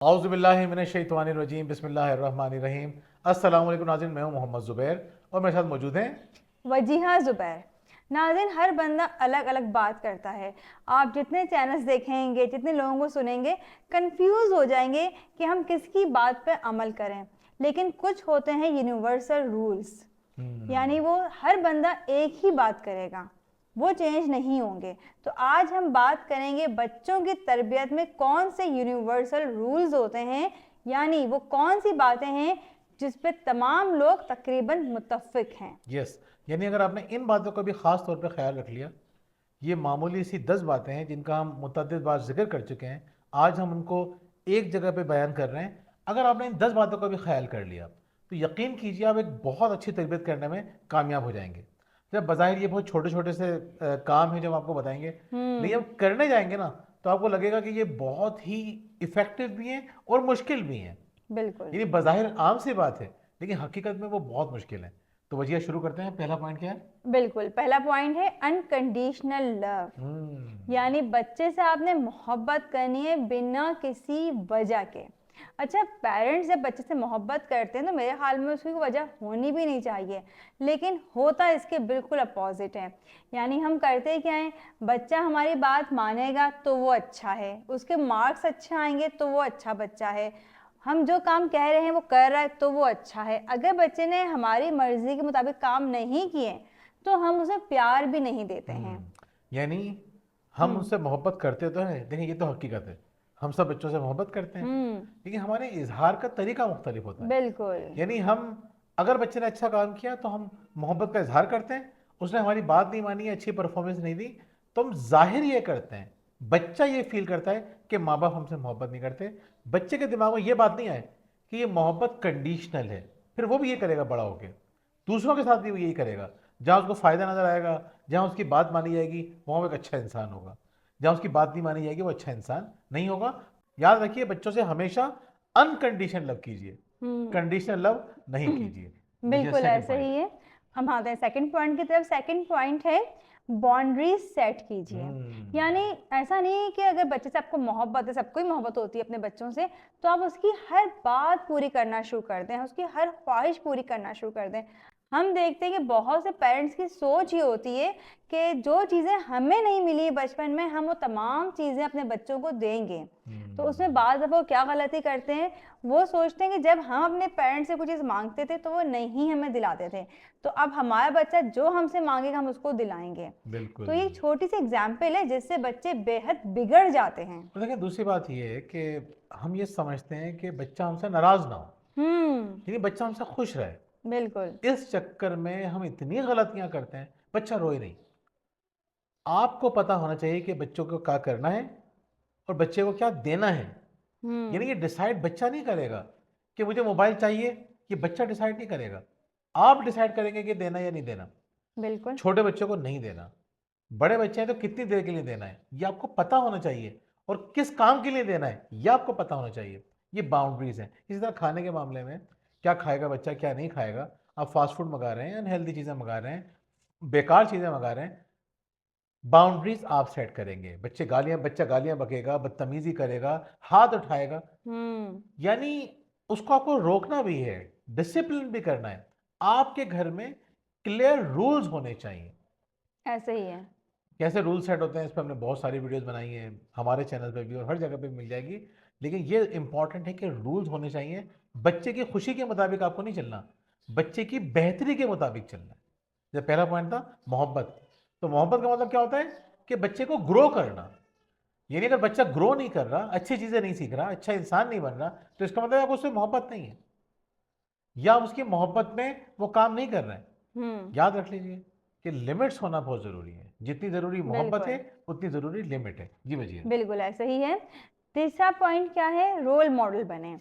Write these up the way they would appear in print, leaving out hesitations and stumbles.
औज़ुबिल्लाहिमिनश्शैतानिर्रजीम बिस्मिल्लाहिर्रहमानिर्रहीम। अस्सलाम वालेकुम नाज़रीन, मैं हूं मोहम्मद ज़ुबैर और मेरे साथ मौजूद हैं। वजीहा ज़ुबैर। नाज़रीन, हर बंदा अलग अलग बात करता है। आप जितने चैनल्स देखेंगे, जितने लोगों को सुनेंगे, कंफ्यूज हो जाएंगे कि हम किसकी बात पर अमल करें। लेकिन कुछ होते हैं यूनिवर्सल रूल्स, यानी वो हर बंदा एक ही बात करेगा, वो चेंज नहीं होंगे। तो आज हम बात करेंगे बच्चों की तरबियत में कौन से यूनिवर्सल रूल्स होते हैं, यानी वो कौन सी बातें हैं जिस पे तमाम लोग तकरीबन मुत्तफिक हैं। यस, यानी अगर आपने इन बातों का भी ख़ास तौर पे ख्याल रख लिया, ये मामूली सी 10 बातें हैं जिनका हम मुतअद्दिद बार जिक्र कर चुके हैं। आज हम उनको एक जगह पे बयान कर रहे हैं। अगर आपने इन 10 बातों का भी ख्याल कर लिया तो यकीन कीजिए आप एक बहुत अच्छी तरबियत करने में कामयाब हो जाएंगे। जब बज़ाहिर ये बहुत छोटे छोटे से काम हैं जो हम आपको बताएंगे, लेकिन हम्म। जब करने जाएंगे ना तो आपको लगेगा कि ये बहुत ही इफ़ेक्टिव भी हैं और मुश्किल भी हैं। बिल्कुल। यानी बज़ाहिर आम सी बात है लेकिन हकीकत में वो बहुत मुश्किल है। तो वजिया शुरू करते हैं। पहला पॉइंट क्या है? बिल्कुल, पहला पॉइंट है अनकंडीशनल लव, हम्म। यानी बच्चे से आपने मोहब्बत करनी है बिना किसी वजह के। अच्छा, पेरेंट्स जब बच्चे से मोहब्बत करते हैं तो मेरे ख्याल में उसकी कोई वजह होनी भी नहीं चाहिए, लेकिन होता इसके बिल्कुल अपोजिट है। यानी हम करते क्या हैं, बच्चा हमारी बात मानेगा तो वो अच्छा है, उसके मार्क्स अच्छे आएंगे तो वो अच्छा बच्चा है, हम जो काम कह रहे हैं वो कर रहा है तो वो अच्छा है। अगर बच्चे ने हमारी मर्जी के मुताबिक काम नहीं किए तो हम उसे प्यार भी नहीं देते हैं। यानी हम हम्म। उनसे मोहब्बत करते तो हैं, देखिए ये तो हकीकत है, हम सब बच्चों से मोहब्बत करते हैं, हम्म। लेकिन हमारे इजहार का तरीका मुख्तलिफ होता है। बिल्कुल। यानी हम अगर बच्चे ने अच्छा काम किया तो हम मोहब्बत का इजहार करते हैं। उसने हमारी बात नहीं मानी, अच्छी परफॉर्मेंस नहीं दी, तो हम जाहिर ये करते हैं। बच्चा ये फील करता है कि माँ बाप हमसे मोहब्बत नहीं करते। बच्चे के दिमाग में ये बात नहीं आए कि ये मोहब्बत कंडीशनल है, फिर वो भी ये करेगा बड़ा होकर, दूसरों के साथ भी वो यही करेगा। जहाँ उसको फ़ायदा नज़र आएगा, जहाँ उसकी बात मानी जाएगी, वहाँ वो एक अच्छा इंसान होगा। जहाँ उसकी बात नहीं मानी जाएगी वो अच्छा इंसान नहीं होगा। याद रखिए, बच्चों से हमेशा अनकंडीशनल लव कीजिए, कंडीशनल लव नहीं कीजिए। देखिए बिल्कुल सेकंड ऐसे पॉइंट। ही है। हम आते हैं सेकंड पॉइंट की तरफ। सेकंड पॉइंट है बाउंड्रीज सेट कीजिए। यानी ऐसा नहीं है कि अगर बच्चे से आपको मोहब्बत है, सबको ही मोहब्बत होती है अपने बच्चों से, तो आप उसकी हर बात पूरी करना शुरू कर दें, उसकी हर ख्वाहिश पूरी करना शुरू कर दें। हम देखते हैं कि बहुत से पेरेंट्स की सोच ये होती है कि जो चीज़ें हमें नहीं मिली बचपन में, हम वो तमाम चीज़ें अपने बच्चों को देंगे। तो उसमें बाद वो क्या गलती करते हैं, वो सोचते हैं कि जब हम अपने पेरेंट्स से कुछ चीज़ मांगते थे तो वो नहीं हमें दिलाते थे, तो अब हमारा बच्चा जो हमसे मांगेगा हम उसको दिलाएंगे। बिल्कुल। तो ये एक छोटी सी एग्जाम्पल है जिससे बच्चे बेहद बिगड़ जाते हैं। और देखिए दूसरी बात ये है कि हम ये समझते हैं कि बच्चा हमसे नाराज़ ना हो, हम्म। लेकिन बच्चा हमसे खुश रहे। बिल्कुल। इस चक्कर में हम इतनी गलतियां करते हैं, बच्चा रोए नहीं। आपको पता होना चाहिए कि बच्चों को क्या करना है और बच्चे को क्या देना है। यानी हम्म। ये डिसाइड बच्चा नहीं करेगा कि मुझे मोबाइल चाहिए, ये बच्चा डिसाइड नहीं करेगा। आप डिसाइड करेंगे कि देना या नहीं देना। बिल्कुल। छोटे बच्चों को नहीं देना, बड़े बच्चे हैं तो कितनी देर के लिए देना है ये आपको पता होना चाहिए, और किस काम के लिए देना है ये आपको पता होना चाहिए। ये बाउंड्रीज हैं। इसी तरह खाने के मामले में, क्या खाएगा बच्चा क्या नहीं खाएगा। आप फास्ट फूड मंगा रहे हैं, अनहेल्दी चीज़ें मंगा रहे हैं, बेकार चीज़ें मंगा रहे हैं, बाउंड्रीज आप सेट करेंगे। बच्चा गालियां बकेगा, बदतमीजी करेगा, हाथ उठाएगा, हम्म। यानी उसको आपको रोकना भी है, डिसिप्लिन भी करना है। आपके घर में क्लियर रूल्स होने चाहिए। ऐसे ही है। कैसे रूल सेट होते हैं इस पर हमने बहुत सारी वीडियोस बनाई हैं, हमारे चैनल पे भी और हर जगह पे मिल जाएगी। लेकिन ये इंपॉर्टेंट है कि रूल्स होने चाहिए। बच्चे की खुशी के मुताबिक आपको नहीं चलना, बच्चे की बेहतरी के मुताबिक चलना है। जब पहला पॉइंट था मोहब्बत, तो मोहब्बत का मतलब क्या होता है कि बच्चे को ग्रो करना। यानी अगर बच्चा ग्रो नहीं कर रहा, अच्छी चीज़ें नहीं सीख रहा, अच्छा इंसान नहीं बन रहा, तो इसका मतलब आपको उससे मोहब्बत नहीं है, या उसकी मोहब्बत में वो काम नहीं कर रहे हैं। हम्म। याद रख लीजिए कि लिमिट्स होना बहुत ज़रूरी है। जितनी ज़रूरी मोहब्बत है बिल्कुल। उतनी ज़रूरी लिमिट है। जी बजिए। बिल्कुल ऐसा ही है। तीसरा पॉइंट क्या है, रोल मॉडल बने।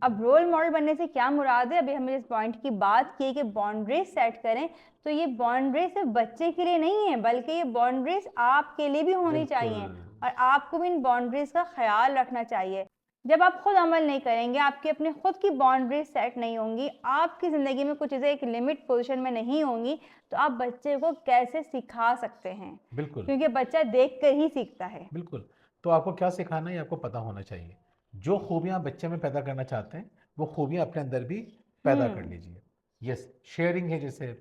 अब रोल मॉडल बनने से क्या मुराद है, अभी हमने इस पॉइंट की बात की कि बाउंड्रीज सेट करें, तो ये बाउंड्रीज सिर्फ बच्चे के लिए नहीं है, बल्कि ये बाउंड्रीज आपके लिए भी होनी बिल्कुल। चाहिए, और आपको भी इन बाउंड्रीज का ख्याल रखना चाहिए। जब आप खुद अमल नहीं करेंगे, आपकी अपनी खुद की बाउंड्रीज सेट नहीं होंगी, आपकी ज़िंदगी में कुछ चीज़ें एक लिमिट पोजीशन में नहीं होंगी, तो आप बच्चे को कैसे सिखा सकते हैं, बिल्कुल। क्योंकि बच्चा देख कर ही सीखता है। बिल्कुल। तो आपको क्या सिखाना है ये आपको पता होना चाहिए। जो खूबियां बच्चे में पैदा करना चाहते हैं वो खूबियां अपने अंदर भी पैदा कर हम्म। लीजिए। यस, शेयरिंग है, जैसे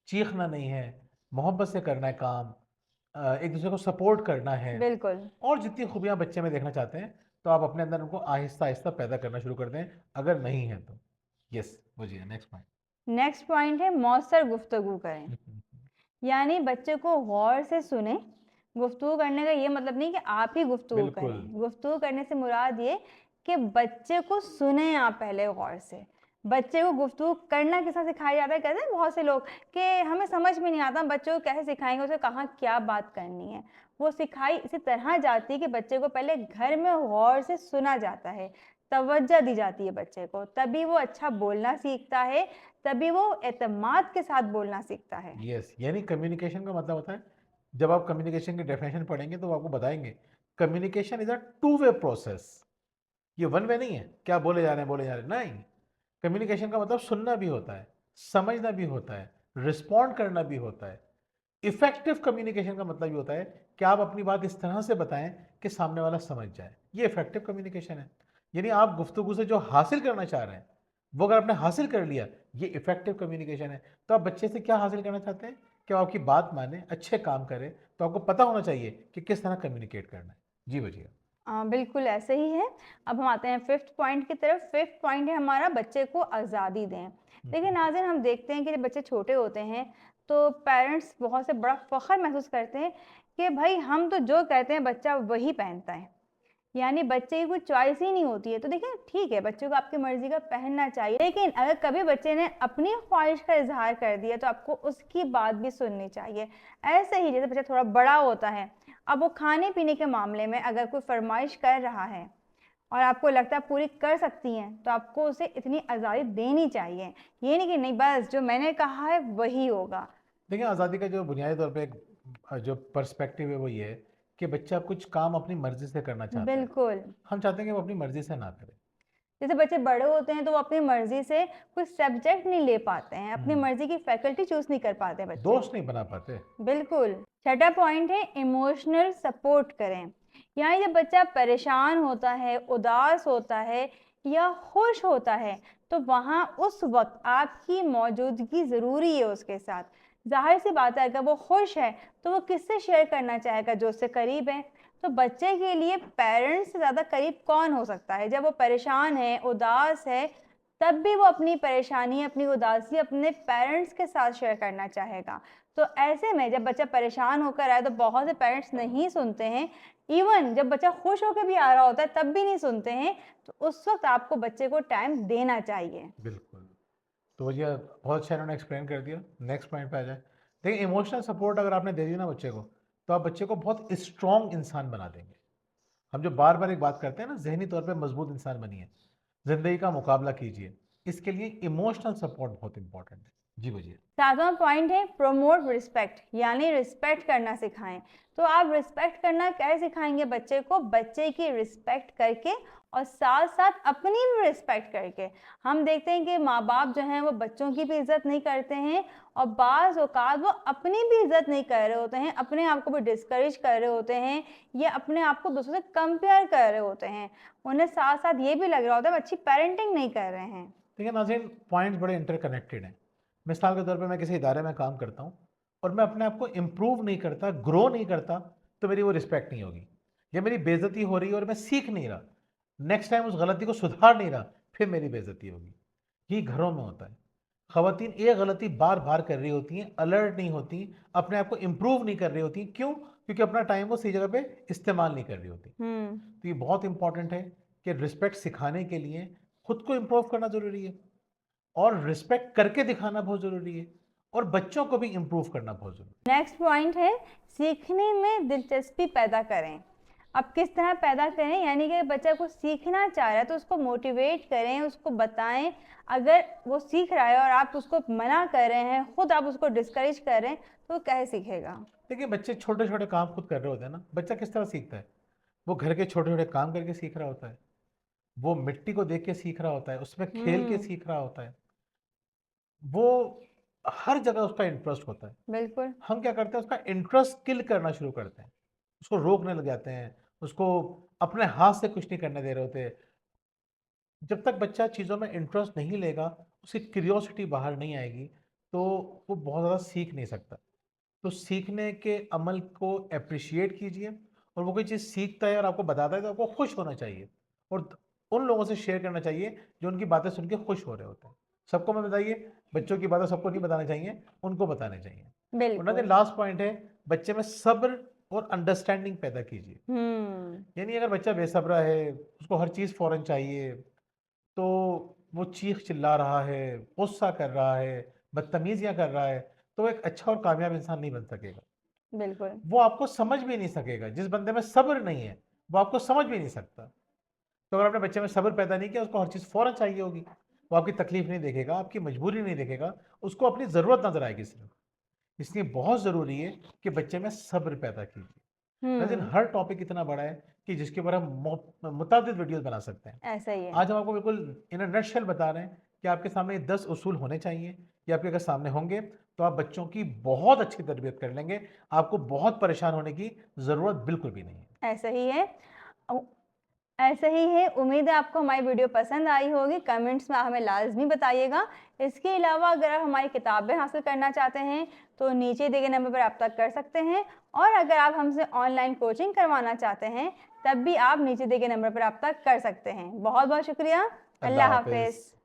चीखना नहीं है, मोहब्बत से करना है काम, एक दूसरे को सपोर्ट करना है, बिल्कुल। और जितनी खूबियां बच्चे में देखना चाहते हैं तो आप अपने अंदर उनको आहिस्ता आहिस्ता पैदा करना शुरू कर दें, अगर नहीं है तो। यस, बुझिए नेक्स्ट नेक्स्ट पॉइंट है मौसर गुफ्तगू करें। पॉइंट। यानी बच्चे को गौर से सुने। गुफ्तगू करने का ये मतलब नहीं कि आप ही गुफ्तगू बिल्कुल। करें। गुफ्तगू करने से मुराद ये कि बच्चे को सुने आप पहले गौर से। बच्चे को गुफ्तगू करना किस तरह सिखाया जाता है, कहते हैं बहुत से लोग कि हमें समझ में नहीं आता बच्चों को कैसे सिखाएंगे, उसे कहाँ क्या बात करनी है। वो सिखाई इसी तरह जाती है कि बच्चे को पहले घर में गौर से सुना जाता है, तवज्जो दी जाती है बच्चे को, तभी वो अच्छा बोलना सीखता है, तभी वो एतमाद के साथ बोलना सीखता है। यस, यानी कम्युनिकेशन का मतलब होता है, जब आप कम्युनिकेशन की डेफिनेशन पढ़ेंगे तो वो आपको बताएंगे communication is a two way process. ये वन वे नहीं है, क्या बोले जा रहे हैं बोले जा रहे हैं, नहीं। कम्युनिकेशन का मतलब सुनना भी होता है, समझना भी होता है, रिस्पॉन्ड करना भी होता है। इफेक्टिव कम्युनिकेशन का मतलब ये होता है कि आप अपनी बात इस तरह से बताएं कि सामने वाला समझ जाए, ये इफेक्टिव कम्युनिकेशन है। यानी आप गुफ्तगू से जो हासिल करना चाह रहे हैं वो अगर आपने हासिल कर लिया, ये इफेक्टिव कम्युनिकेशन है। तो आप बच्चे से क्या हासिल करना चाहते हैं कि वो आपकी बात माने, अच्छे काम करे, तो आपको पता होना चाहिए कि किस तरह कम्युनिकेट करना है। जी बचिए। बिल्कुल ऐसे ही है। अब हम आते हैं फिफ्थ पॉइंट की तरफ। फिफ्थ पॉइंट है हमारा, बच्चे को आज़ादी दें। देखिए नाज़रीन, हम देखते हैं कि जब बच्चे छोटे होते हैं तो पेरेंट्स बहुत से बड़ा फ़ख्र महसूस करते हैं कि भाई हम तो जो कहते हैं बच्चा वही पहनता है। यानी बच्चे की कोई चॉइस ही नहीं होती है। तो देखिए ठीक है, बच्चों को आपकी मर्जी का पहनना चाहिए, लेकिन अगर कभी बच्चे ने अपनी ख्वाहिश का इजहार कर दिया तो आपको उसकी बात भी सुननी चाहिए। ऐसे ही जैसे बच्चा थोड़ा बड़ा होता है, अब वो खाने पीने के मामले में अगर कोई फरमाइश कर रहा है और आपको लगता है पूरी कर सकती हैं, तो आपको उसे इतनी आज़ादी देनी चाहिए। ये नहीं कि नहीं बस जो मैंने कहा है वही होगा। देखिए, आज़ादी का जो बुनियादी तौर पे एक जो पर्सपेक्टिव है वो ये है कि बच्चा कुछ काम अपनी मर्जी से करना चाहता है। बिल्कुल। हम चाहते हैं कि वो अपनी मर्जी से ना करे। जैसे बच्चे बड़े होते हैं तो वो अपनी मर्जी से कोई सब्जेक्ट नहीं ले पाते हैं, अपनी मर्जी की फैकल्टी चूज नहीं कर पाते बच्चे। दोस्त नहीं बना पाते। बिल्कुल। छठा पॉइंट है इमोशनल सपोर्ट करें। यानी जब बच्चा परेशान होता है, उदास होता है या खुश होता है, तो वहाँ उस वक्त आपकी मौजूदगी ज़रूरी है उसके साथ। जाहिर सी बात है, अगर वो खुश है तो वो किससे शेयर करना चाहेगा, जो उससे करीब है। तो बच्चे के लिए पेरेंट्स से ज़्यादा करीब कौन हो सकता है। जब वो परेशान है, उदास है, तब भी वो अपनी परेशानी, अपनी उदासी अपने पेरेंट्स के साथ शेयर करना चाहेगा। तो ऐसे में जब बच्चा परेशान होकर आए तो बहुत से पेरेंट्स नहीं सुनते हैं। इवन जब बच्चा खुश होकर भी आ रहा होता है तब भी नहीं सुनते हैं। तो उस वक्त आपको बच्चे को टाइम देना चाहिए। बिल्कुल। तो भैया बहुत अच्छा इन्होंने एक्सप्लेन कर दिया। नेक्स्ट पॉइंट पे आ जाए। देखिए, इमोशनल सपोर्ट अगर आपने दे दी ना बच्चे को, तो आप बच्चे को बहुत स्ट्रॉन्ग इंसान बना देंगे। हम जो बार बार एक बात करते हैं ना, जहनी तौर पे मजबूत इंसान बनिए, जिंदगी का मुकाबला कीजिए, इसके लिए इमोशनल सपोर्ट बहुत इंपॉर्टेंट है। जी भैया। सातवां पॉइंट है प्रोमोट रिस्पेक्ट, यानी रिस्पेक्ट करना सिखाएं। तो आप रिस्पेक्ट करना कैसे सिखाएंगे बच्चे को? बच्चे की रिस्पेक्ट करके और साथ साथ अपनी भी रिस्पेक्ट करके। हम देखते हैं कि माँ बाप जो हैं वो बच्चों की भी इज्जत नहीं करते हैं, और बाज़ औक़ात वो अपनी भी इज्जत नहीं कर रहे होते हैं, अपने आप को भी डिस्करेज कर रहे होते हैं, या अपने आप को दूसरों से कंपेयर कर रहे होते हैं। उन्हें साथ साथ ये भी लग रहा होता है अच्छी पेरेंटिंग नहीं कर रहे हैं। देखिए नाज़रीन, पॉइंट्स बड़े इंटरकनेक्टेड हैं। मिसाल के तौर पे मैं किसी इदारे में काम करता हूँ और मैं अपने आप को इम्प्रूव नहीं करता, ग्रो नहीं करता, तो मेरी वो रिस्पेक्ट नहीं होगी। या मेरी बेइज्जती हो रही है और मैं सीख नहीं रहा, नेक्स्ट टाइम उस गलती को सुधार नहीं रहा, फिर मेरी बेइज्जती होगी। ये घरों में होता है। खवातीन एक गलती बार बार कर रही होती हैं, अलर्ट नहीं होती, अपने आप को इम्प्रूव नहीं कर रही होती। क्यों? क्योंकि अपना टाइम वो सही जगह पे इस्तेमाल नहीं कर रही होती। तो ये बहुत इंपॉर्टेंट है कि रिस्पेक्ट सिखाने के लिए खुद को इम्प्रूव करना जरूरी है, और रिस्पेक्ट करके दिखाना बहुत ज़रूरी है, और बच्चों को भी इम्प्रूव करना बहुत ज़रूरी नेक्स्ट पॉइंट है सीखने में दिलचस्पी पैदा करें। अब किस तरह पैदा करें, यानी कि बच्चा को सीखना चाह रहा है तो उसको मोटिवेट करें, उसको बताएं। अगर वो सीख रहा है और आप उसको मना कर रहे हैं, खुद आप उसको डिस्करेज कर रहे हैं, तो वो कैसे सीखेगा? है। देखिए, बच्चे छोटे छोटे काम खुद कर रहे होते हैं ना, बच्चा किस तरह सीखता है? वो घर के छोटे छोटे काम करके सीख रहा होता है, वो मिट्टी को देख के सीख रहा होता है, उसमें खेल के हम्म। सीख रहा होता है, वो हर जगह उसका इंटरेस्ट होता है। बिल्कुल। हम क्या करते हैं, उसका इंटरेस्ट किल करना शुरू करते हैं, उसको रोकने लग जाते हैं, उसको अपने हाथ से कुछ नहीं करने दे रहे होते, जब तक बच्चा चीज़ों में इंटरेस्ट नहीं लेगा, उसकी क्यूरियोसिटी बाहर नहीं आएगी, तो वो बहुत ज़्यादा सीख नहीं सकता। तो सीखने के अमल को एप्रिशिएट कीजिए, और वो कोई चीज़ सीखता है और आपको बताता है तो आपको खुश होना चाहिए, और उन लोगों से शेयर करना चाहिए जो उनकी बातें सुन के खुश हो रहे होते हैं। सबको मत बताइए, बच्चों की बातें सबको नहीं बतानी चाहिए, उनको बताने चाहिए। और ना बिल्कुल। लास्ट पॉइंट है, बच्चे में सब्र और अंडरस्टैंडिंग पैदा कीजिए। हम्म। यानी अगर बच्चा बेसब्रा है, उसको हर चीज़ फ़ौरन चाहिए, तो वो चीख चिल्ला रहा है, गुस्सा कर रहा है, बदतमीज़ियाँ कर रहा है, तो वो एक अच्छा और कामयाब इंसान नहीं बन सकेगा। बिल्कुल। वो आपको समझ भी नहीं सकेगा। जिस बंदे में सब्र नहीं है, वो आपको समझ भी नहीं सकता। तो अगर आपने बच्चे में सब्र पैदा नहीं किया, उसको हर चीज़ फ़ौरन चाहिए होगी, वो आपकी तकलीफ़ नहीं देखेगा, आपकी मजबूरी नहीं देखेगा, उसको अपनी ज़रूरत नज़र आएगी सिर्फ़। इसलिए बहुत ज़रूरी है कि बच्चे में सब्र पैदा कीजिए। लेकिन हम्म। हर टॉपिक इतना बड़ा है कि जिसके ऊपर हम मुतअद्दिद वीडियोज़ बना सकते हैं। ऐसा ही है। आज हम आपको बिल्कुल इन अ नटशेल बता रहे हैं कि आपके सामने ये 10 उसूल होने चाहिए। ये आपके अगर सामने होंगे, तो आप बच्चों की बहुत अच्छी तरबियत कर लेंगे। आपको बहुत परेशान होने की ज़रूरत बिल्कुल भी नहीं है। ऐसा ही है। औ ऐसा ही है। उम्मीद है आपको हमारी वीडियो पसंद आई होगी। कमेंट्स में हमें लाज़मी बताइएगा। इसके अलावा अगर आप हमारी किताबें हासिल करना चाहते हैं, तो नीचे दिए गए नंबर पर रब्ता कर सकते हैं, और अगर आप हमसे ऑनलाइन कोचिंग करवाना चाहते हैं, तब भी आप नीचे दिए गए नंबर पर रब्ता कर सकते हैं। बहुत-बहुत शुक्रिया। अल्लाह अल्लाह हाफ़िज़। हाफ़िज़।